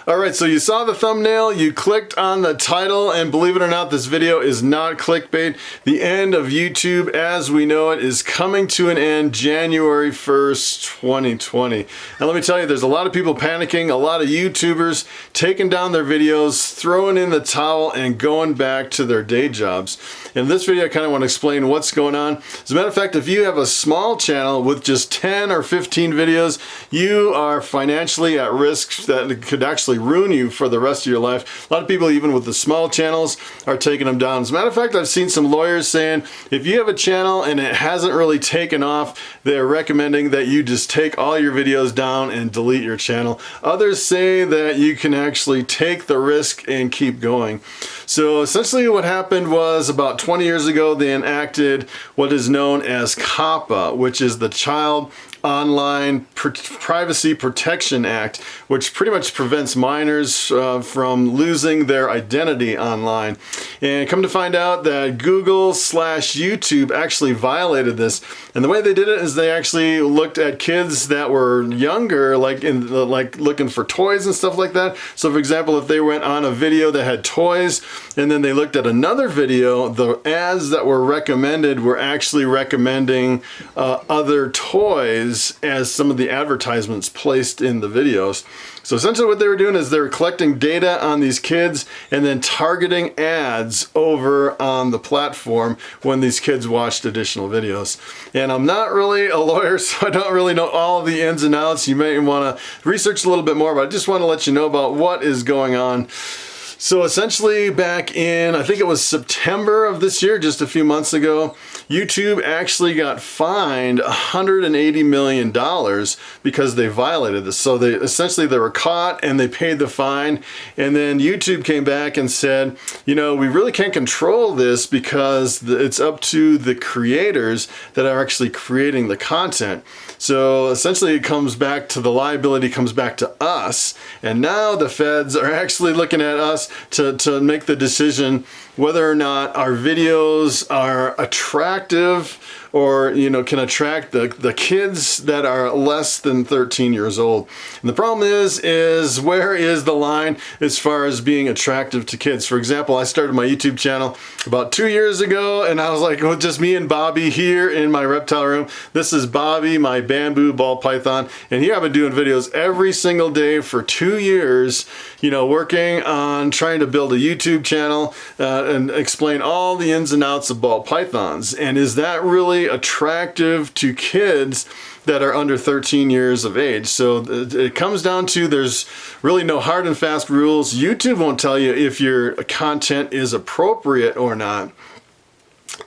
Alright, so you saw the thumbnail, you clicked on the title, and believe it or not, this video is not clickbait. The end of YouTube as we know it is coming to an end January 1st, 2020. And let me tell you, there's a lot of people panicking, a lot of YouTubers taking down their videos, throwing in the towel, and going back to their day jobs. In this video, I kind of want to explain what's going on. As a matter of fact, if you have a small channel with just 10 or 15 videos, you are financially at risk that could actually ruin you for the rest of your life. A lot of people, even with the small channels, are taking them down. As a matter of fact, I've seen some lawyers saying if you have a channel and it hasn't really taken off, they're recommending that you just take all your videos down and delete your channel. Others say that you can actually take the risk and keep going. So essentially what happened was about 20 years ago, they enacted what is known as COPPA, which is the Child Online Privacy Protection Act, which pretty much prevents minors from losing their identity online. And come to find out that Google/YouTube actually violated this. And the way they did it is they actually looked at kids that were younger, like looking for toys and stuff like that. So for example, if they went on a video that had toys, and then they looked at another video, the ads that were recommended were actually recommending other toys as some of the advertisements placed in the videos. So essentially what they were doing is they were collecting data on these kids and then targeting ads over on the platform when these kids watched additional videos. And I'm not really a lawyer, so I don't really know all of the ins and outs. You may want to research a little bit more, but I just want to let you know about what is going on. So essentially back in, I think it was September of this year, just a few months ago, YouTube actually got fined $180 million because they violated this. So they were caught and they paid the fine. And then YouTube came back and said, you know, we really can't control this because it's up to the creators that are actually creating the content. So essentially it comes back to the liability comes back to us. And now the feds are actually looking at us to make the decision whether or not our videos are attractive or, you know, can attract the kids that are less than 13 years old. And the problem is where is the line as far as being attractive to kids? For example, I started my YouTube channel about 2 years ago, and I was like, well, just me and Bobby here in my reptile room. This is Bobby, my bamboo ball python, and here I've been doing videos every single day for 2 years, you know, working on trying to build a YouTube channel and explain all the ins and outs of ball pythons. And is that really attractive to kids that are under 13 years of age? So it comes down to there's really no hard and fast rules. YouTube won't tell you if your content is appropriate or not.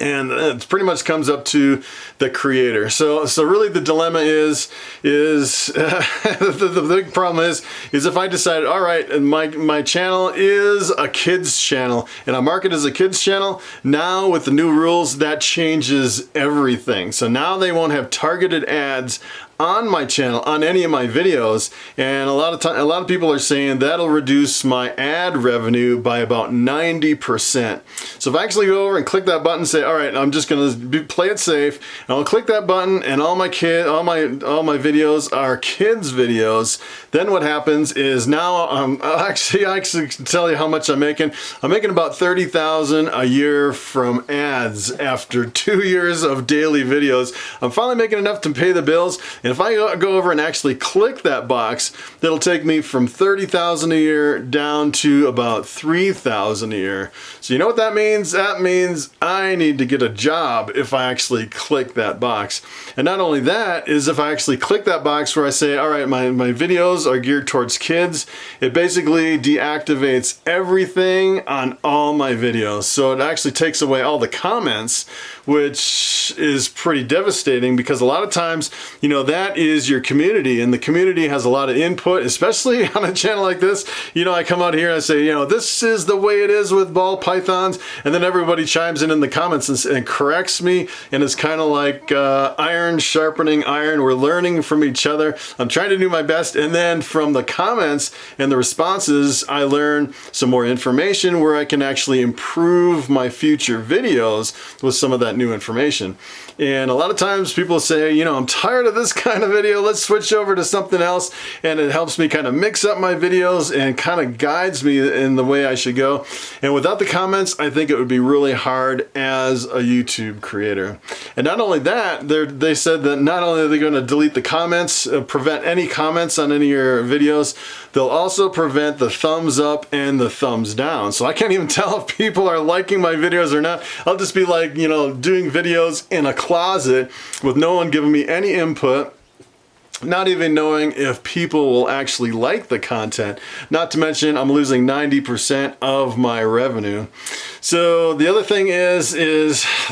And it pretty much comes up to the creator. So really the dilemma is the big problem is if I decided, all right, my channel is a kids channel and I mark it as a kids channel, now with the new rules, that changes everything. So now they won't have targeted ads on my channel, on any of my videos, and a lot of people are saying that'll reduce my ad revenue by about 90%. So if I actually go over and click that button and say, all right, I'm just gonna play it safe, and I'll click that button and all my videos are kids videos, then what happens is now I actually can tell you how much I'm making. I'm making about $30,000 a year from ads after 2 years of daily videos. I'm finally making enough to pay the bills. And if I go over and actually click that box, that'll take me from $30,000 a year down to about $3,000 a year. So you know what that means? That means I need to get a job if I actually click that box. And not only that, is if I actually click that box where I say, all right, my videos are geared towards kids, it basically deactivates everything on all my videos. So it actually takes away all the comments, which is pretty devastating because a lot of times, you know, that is your community, and the community has a lot of input, especially on a channel like this. You know, I come out here and I say, you know, this is the way it is with ball pythons, and then everybody chimes in the comments and corrects me, and it's kind of like iron sharpening iron. We're learning from each other. I'm trying to do my best, and then from the comments and the responses, I learn some more information where I can actually improve my future videos with some of that new information. And a lot of times people say, you know, I'm tired of this kind of video, let's switch over to something else. And it helps me kind of mix up my videos and kind of guides me in the way I should go. And without the comments, I think it would be really hard as a YouTube creator. And not only that, they said that not only are they going to delete the comments, prevent any comments on any of your videos, they'll also prevent the thumbs up and the thumbs down. So I can't even tell if people are liking my videos or not. I'll just be like, you know, doing videos in a closet with no one giving me any input, not even knowing if people will actually like the content. Not to mention I'm losing 90% of my revenue. So the other thing is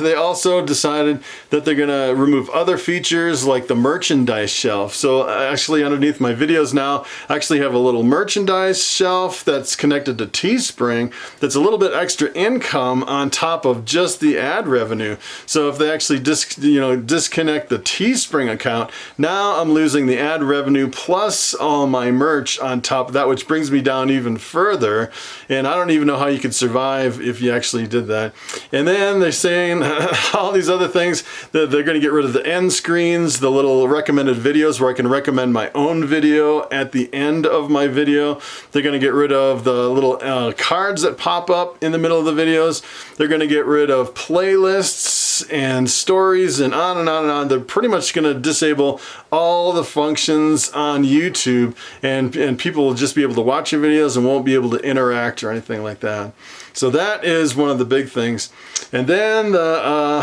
they also decided that they're gonna remove other features like the merchandise shelf. So actually underneath my videos now, I actually have a little merchandise shelf that's connected to Teespring that's a little bit extra income on top of just the ad revenue. So if they actually disconnect the Teespring account, now I'm losing the ad revenue plus all my merch on top of that, which brings me down even further. And I don't even know how you could survive if you actually did that. And then they're saying all these other things, that they're going to get rid of the end screens, the little recommended videos where I can recommend my own video at the end of my video. They're going to get rid of the little cards that pop up in the middle of the videos. They're going to get rid of playlists and stories and on and on and on. They're pretty much going to disable all the functions on YouTube, and people will just be able to watch your videos and won't be able to interact or anything like that. So that is one of the big things. And then the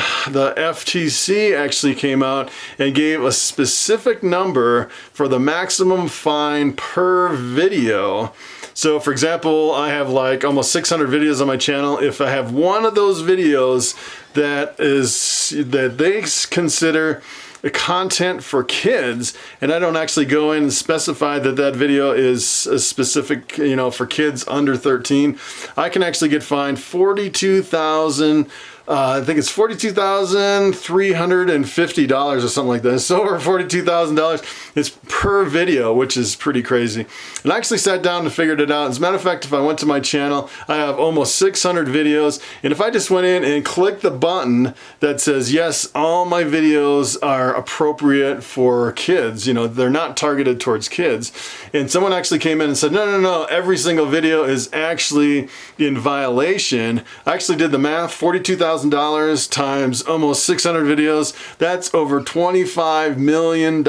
FTC actually came out and gave a specific number for the maximum fine per video. So for example, I have like almost 600 videos on my channel. If I have one of those videos that they consider content for kids, and I don't actually go in and specify that that video is a specific, you know, for kids under 13, I can actually get fined $42,000. I think it's $42,350 or something like that. It's over $42,000. It's per video, which is pretty crazy. And I actually sat down and figured it out. As a matter of fact, if I went to my channel, I have almost 600 videos. And if I just went in and clicked the button that says, yes, all my videos are appropriate for kids, you know, they're not targeted towards kids. And someone actually came in and said, no, every single video is actually in violation. I actually did the math, $42,000 times almost 600 videos, that's over $25 million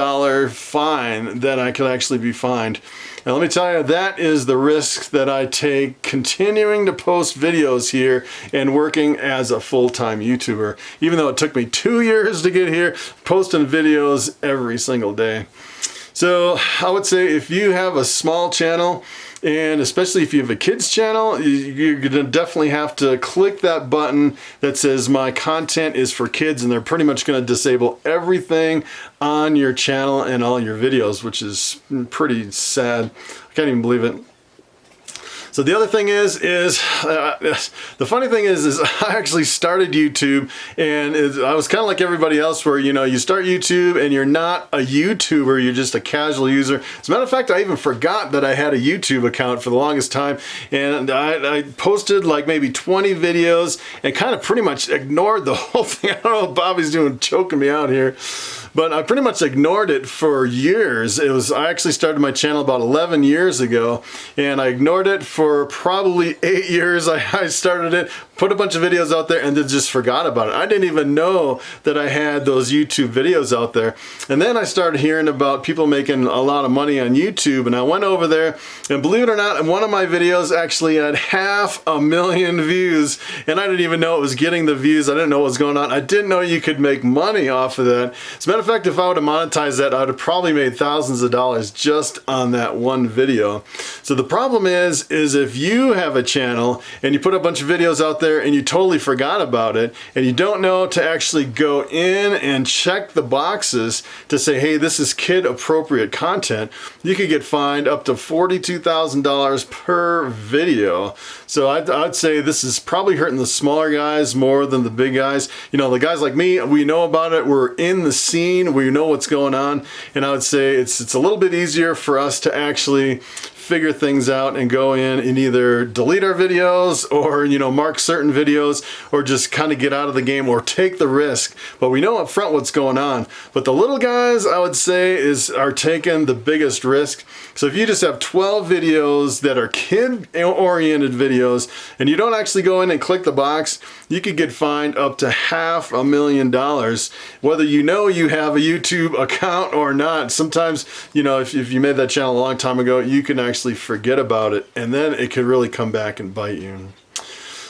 fine that I could actually be fined. Now let me tell you, that is the risk that I take continuing to post videos here and working as a full-time YouTuber. Even though it took me 2 years to get here, posting videos every single day. So I would say if you have a small channel, and especially if you have a kids channel, you're gonna definitely have to click that button that says my content is for kids, and they're pretty much gonna disable everything on your channel and all your videos, which is pretty sad. I can't even believe it. So the other thing is the funny thing is I actually started YouTube, and I was kind of like everybody else where, you know, you start YouTube and you're not a YouTuber, you're just a casual user. As a matter of fact, I even forgot that I had a YouTube account for the longest time, and I posted like maybe 20 videos and kind of pretty much ignored the whole thing. I don't know what Bobby's doing, choking me out here. But I pretty much ignored it for years. I actually started my channel about 11 years ago, and I ignored it for probably 8 years. I started it, put a bunch of videos out there, and then just forgot about it. I didn't even know that I had those YouTube videos out there. And then I started hearing about people making a lot of money on YouTube, and I went over there, and believe it or not, one of my videos actually had 500,000 views, and I didn't even know it was getting the views. I didn't know what was going on. I didn't know you could make money off of that. As a matter of fact, if I would have monetized that, I would have probably made thousands of dollars just on that one video. So the problem is if you have a channel and you put a bunch of videos out there and you totally forgot about it, and you don't know to actually go in and check the boxes to say, hey, this is kid appropriate content, you could get fined up to $42,000 per video. So I'd say this is probably hurting the smaller guys more than the big guys. You know, the guys like me, we know about it, we're in the scene, we know what's going on, and I would say it's a little bit easier for us to actually figure things out and go in and either delete our videos or, you know, mark certain videos or just kind of get out of the game or take the risk. But we know up front what's going on. But the little guys, I would say, are taking the biggest risk. So if you just have 12 videos that are kid-oriented videos and you don't actually go in and click the box, you could get fined up to $500,000, whether you know you have a YouTube account or not. Sometimes, you know, if you made that channel a long time ago, you can actually forget about it, and then it could really come back and bite you.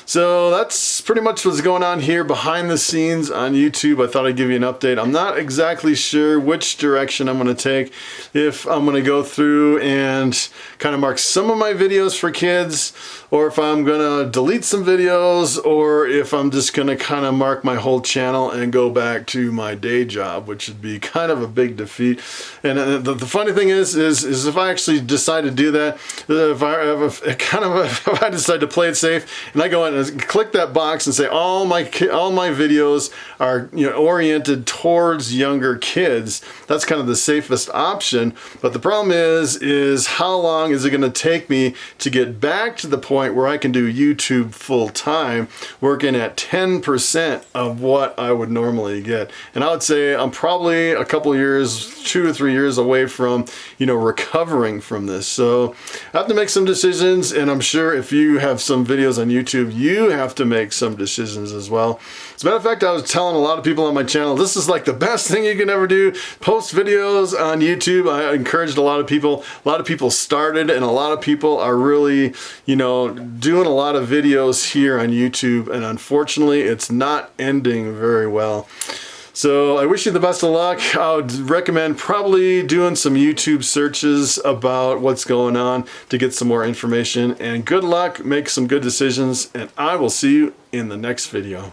So that's pretty much what's going on here behind the scenes on YouTube. I thought I'd give you an update. I'm not exactly sure which direction I'm going to take. If I'm going to go through and kind of mark some of my videos for kids, or if I'm going to delete some videos, or if I'm just going to kind of mark my whole channel and go back to my day job, which would be kind of a big defeat. And the funny thing is if I actually decide to do that, if I decide to play it safe and I go in and click that box and say all my videos are, you know, oriented towards younger kids, that's kind of the safest option. But the problem is how long is it going to take me to get back to the point where I can do YouTube full time, working at 10% of what I would normally get? And I would say I'm probably a couple years, 2 or 3 years away from, you know, recovering from this. So I have to make some decisions, and I'm sure if you have some videos on YouTube, you have to make some decisions as well. As a matter of fact, I was telling a lot of people on my channel, this is like the best thing you can ever do. Post videos on YouTube. I encouraged a lot of people. A lot of people started, and a lot of people are really, you know, doing a lot of videos here on YouTube, and unfortunately, it's not ending very well. So I wish you the best of luck. I would recommend probably doing some YouTube searches about what's going on to get some more information. And good luck, make some good decisions, and I will see you in the next video.